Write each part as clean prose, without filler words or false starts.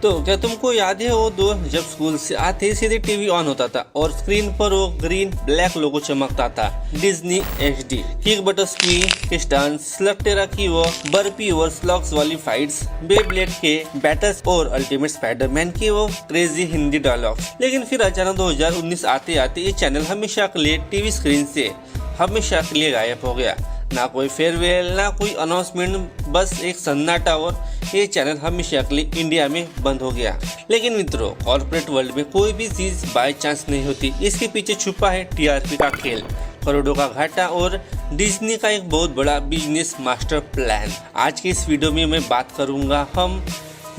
तो क्या तुमको याद है वो दो जब स्कूल से आते सीधे टीवी ऑन होता था और स्क्रीन पर वो ग्रीन ब्लैक लोगो चमकता था, डिज्नी HD। किक बटरस्क्वी के स्टंट्स, स्लगटेरा की वो बर्पी और स्लॉग्स वाली फाइट्स, बेब्लेड के बैटल्स और अल्टीमेट स्पाइडरमैन की वो क्रेजी हिंदी डायलॉग्स। लेकिन फिर अचानक 2019 आते आते ये चैनल हमेशा के लिए टीवी स्क्रीन से हमेशा के लिए गायब हो गया। ना कोई फेयरवेल, ना कोई अनाउंसमेंट, बस एक सन्नाटा और ये चैनल हमेशा के लिए इंडिया में बंद हो गया। लेकिन मित्रों, कॉर्पोरेट वर्ल्ड में कोई भी चीज बाय चांस नहीं होती। इसके पीछे छुपा है TRP का खेल, करोड़ों का घाटा और डिज्नी का एक बहुत बड़ा बिजनेस मास्टर प्लान। आज की इस वीडियो में मैं बात करूंगा हम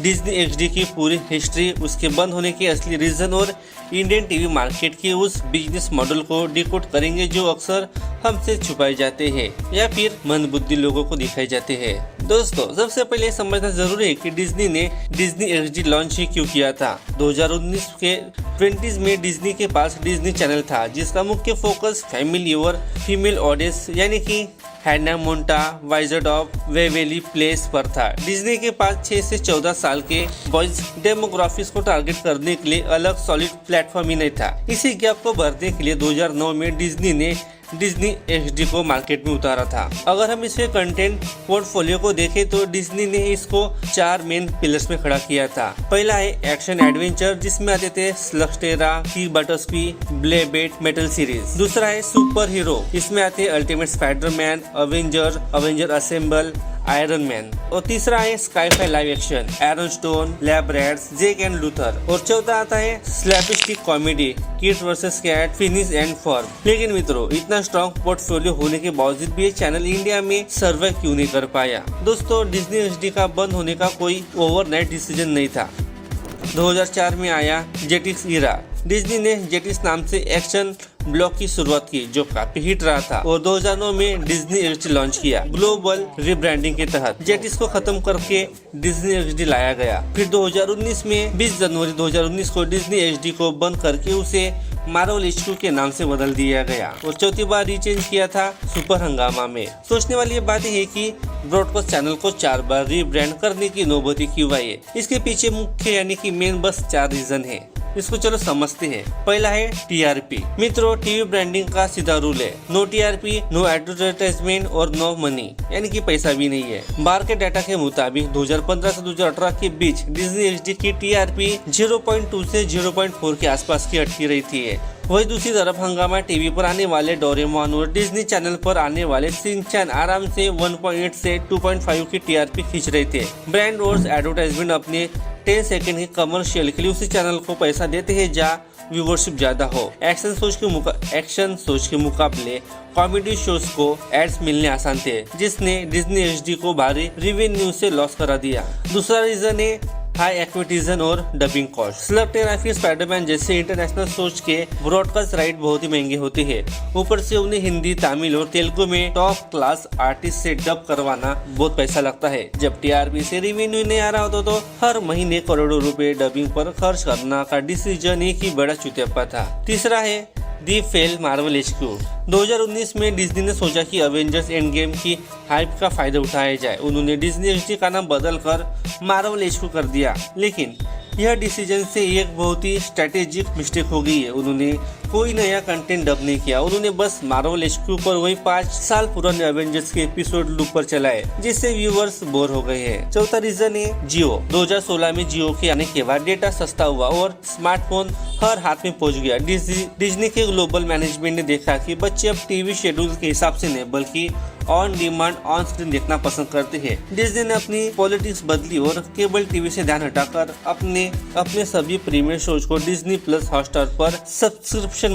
डिज्नी XD की पूरी हिस्ट्री, उसके बंद होने के असली रीजन और इंडियन टीवी मार्केट के उस बिजनेस मॉडल को डिकोड करेंगे जो अक्सर हमसे छुपाए जाते हैं या फिर मंदबुद्धि लोगों को दिखाए जाते हैं। दोस्तों, सबसे पहले समझना जरूरी है कि डिज्नी ने डिज्नी XD लॉन्च ही क्यों किया था। 2019 के 20s में डिज्नी के पास डिज्नी चैनल था जिसका मुख्य फोकस फैमिली और फीमेल ऑडियंस यानी कि हैना मोंटा, वाइजर्ड ऑफ वेवेली प्लेस पर था। डिज्नी के पास 6 से 14 साल के बॉयज डेमोग्राफिक्स को टारगेट करने के लिए अलग सॉलिड प्लेटफॉर्म ही नहीं था। इसी गैप को भरने के लिए 2009 में डिज्नी ने डिज्नी XD को मार्केट में उतारा था। अगर हम इसके कंटेंट पोर्टफोलियो को देखें तो डिज्नी ने इसको 4 मेन पिलर्स में खड़ा किया था। पहला है एक्शन एडवेंचर जिसमें आते थे Slugterra, Kick Buttowski, Beyblade, Metal Series. दूसरा है सुपर हीरो, इसमें आते हैं Ultimate Spiderman, Avenger Assemble, Iron Man. और तीसरा है scifi live action, Aaron Stone, Lab Rats, Jake and Luther. और चौथा आता है slapstick comedy, Kid versus Cat, Phineas and Ferb. लेकिन मित्रों, इतना स्ट्रॉन्ग पोर्टफोलियो होने के बावजूद भी ये चैनल इंडिया में सर्वाइव क्यों नहीं कर पाया। दोस्तों, डिज्नी XD का बंद होने का कोई ओवरनाइट डिसीजन नहीं था। 2004 में आया जेटिक्स ईरा। डिज्नी ने जेटिक्स नाम से एक्शन ब्लॉक की शुरुआत की जो काफी हिट रहा था और 2009 में डिज्नी XD लॉन्च किया। ग्लोबल रिब्रांडिंग के तहत जेटिक्स को खत्म करके डिज्नी XD लाया गया। फिर 2019 में 20 जनवरी 2019 को डिज्नी XD को बंद करके उसे मार्वल HQ के नाम से बदल दिया गया और चौथी बार रीचेंज किया था सुपर हंगामा में। सोचने वाली ये बात है कि ब्रॉडकास्ट चैनल को 4 बार रीब्रांड करने की नौबत क्यों आई है। इसके पीछे मुख्य यानी कि मेन बस 4 रीजन है। इसको चलो समझते हैं। पहला है TRP। मित्रों, टीवी ब्रांडिंग का सीधा रूल है, नो TRP, नो एडवर्टाइजमेंट और नो मनी, यानी कि पैसा भी नहीं है। मार्केट डाटा के मुताबिक 2015 से 2018 के बीच डिज्नी XD की TRP 0.2 से 0.4 के आसपास की अटकी रही थी। वही दूसरी तरफ हंगामा टीवी पर आने वाले डोरेमोन और डिज्नी चैनल पर आने वाले शिनचैन आराम से 1.8 से 2.5 की TRP खींच रहे थे। ब्रांड और एडवर्टाइजमेंट अपने 10 सेकंड के कमर्शियल के लिए उसी चैनल को पैसा देते हैं जहाँ व्यूवरशिप ज्यादा हो। एक्शन सोच के मुकाबले कॉमेडी शोज को एड्स मिलने आसान थे, जिसने डिज्नी XD को भारी रेवेन्यू से लॉस करा दिया। दूसरा रीजन है हाई एक्विटीजन और डबिंग कॉस्ट। स्लगटेरा फिर स्पाइडरमैन जैसे इंटरनेशनल सोच के ब्रॉडकास्ट राइट बहुत ही महंगे होते हैं। ऊपर से उन्हें हिंदी, तमिल और तेलुगु में टॉप क्लास आर्टिस्ट से डब करवाना बहुत पैसा लगता है। जब TRP से रेवेन्यू नहीं आ रहा होता तो हर महीने करोड़ों रुपए डबिंग पर खर्च करना का डिसीजन एक ही बड़ा चुतियापा था। तीसरा है दी फेल मार्वल HQ। 2019 में डिज्नी ने सोचा कि अवेंजर्स एंड गेम की हाइप का फायदा उठाया जाए। उन्होंने डिज्नी XD का नाम बदलकर मार्वल HQ कर दिया, लेकिन यह डिसीजन से एक बहुत ही स्ट्रेटेजिक मिस्टेक हो गई है। उन्होंने कोई नया कंटेंट डब नहीं किया, उन्होंने बस मार्वल HQ पर वही 5 साल पुराने एवेंजर्स के एपिसोड लूप पर चलाए, जिससे व्यूअर्स बोर हो गए हैं। चौथा रीजन है जियो। 2016 में जियो के आने के बाद डेटा सस्ता हुआ और स्मार्टफोन हर हाथ में पहुंच गया। डिज्नी के ग्लोबल मैनेजमेंट ने देखा कि बच्चे अब टीवी शेड्यूल के हिसाब से नहीं बल्कि ऑन डिमांड ऑन स्क्रीन देखना पसंद करते हैं। डिज्नी ने अपनी पॉलिटिक्स बदली और केबल टीवी से ध्यान हटाकर अपने सभी प्रीमियर शोज को डिज्नी प्लस हॉटस्टार पर सब्सक्रिप्शन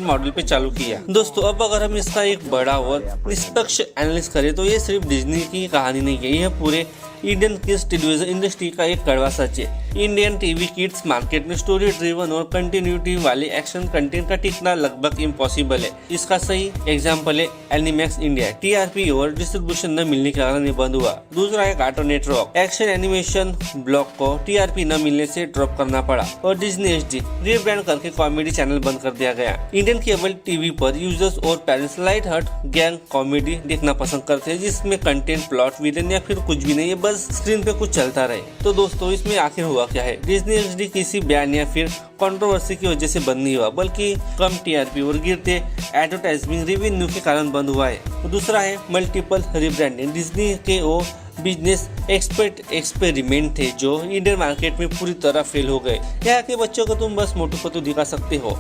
मॉडल पे चालू किया। दोस्तों, अब अगर हम इसका एक बड़ा और निष्पक्ष एनालिसिस करें तो ये सिर्फ डिज्नी की कहानी नहीं है, यह पूरे इंडियन किड्स टेलीविजन इंडस्ट्री का एक कड़वा सच है। इंडियन टीवी किड्स मार्केट में स्टोरी ड्रिवन और कंटिन्यूटी वाले एक्शन कंटेंट का टिकना लगभग इम्पॉसिबल है। इसका सही एग्जाम्पल है एनिमैक्स इंडिया। टीआरपी और डिस्ट्रीब्यूशन न मिलने के कारण बंद हुआ। दूसरा है cartoon network. Action animation block को टीआरपी न मिलने से ड्रॉप करना पड़ा। और डिज्नी एचडी रीब्रांड करके कॉमेडी चैनल बंद कर दिया गया। इंडियन केबल टीवी पर यूजर्स और parents light heart gang comedy देखना पसंद करते हैं, जिसमें कंटेंट, प्लॉट, विलन या फिर कुछ भी नहीं है, बस स्क्रीन पे कुछ चलता रहे। तो दोस्तों, इसमें आखिर हुआ क्या है? डिज्नी एचडी किसी बयान या फिर कंट्रोवर्सी की वजह से बंद नहीं हुआ, बल्कि कम टीआरपी और गिरते एडवर्टाइजिंग रेवेन्यू के कारण बंद हुआ है। तो दूसरा है मल्टीपल रिब्रांडिंग। डिज्नी के वो बिजनेस एक्सपेरिमेंट थे जो इंडियन मार्केट में पूरी तरह फेल हो गए। यहाँ के बच्चों को तुम बस मोटू पतलू दिखा सकते हो।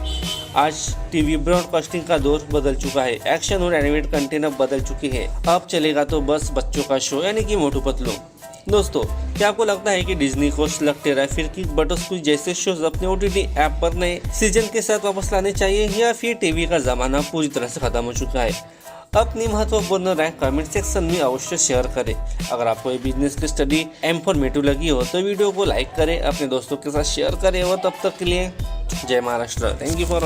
आज टीवी ब्रॉडकास्टिंग का दौर बदल चुका है। एक्शन और एनिमेटेड कंटेंट अब बदल चुके हैं। अब चलेगा तो बस बच्चों का शो, यानी कि मोटू पतलू। दोस्तों, क्या आपको लगता है कि डिज्नी को स्लगटेरा फिर किक बटरस्कॉच जैसे शोज अपने ओटीटी ऐप पर नए सीजन के साथ वापस लाने चाहिए, या फिर टीवी का जमाना पूरी तरह से खत्म हो चुका है? अपनी महत्वपूर्ण राय कमेंट सेक्शन में अवश्य शेयर करें। अगर आपको ये बिजनेस की स्टडी इंफॉर्मेटिव लगी हो तो वीडियो को लाइक करें, अपने दोस्तों के साथ शेयर करें। और तब तक के लिए जय महाराष्ट्र। Thank you for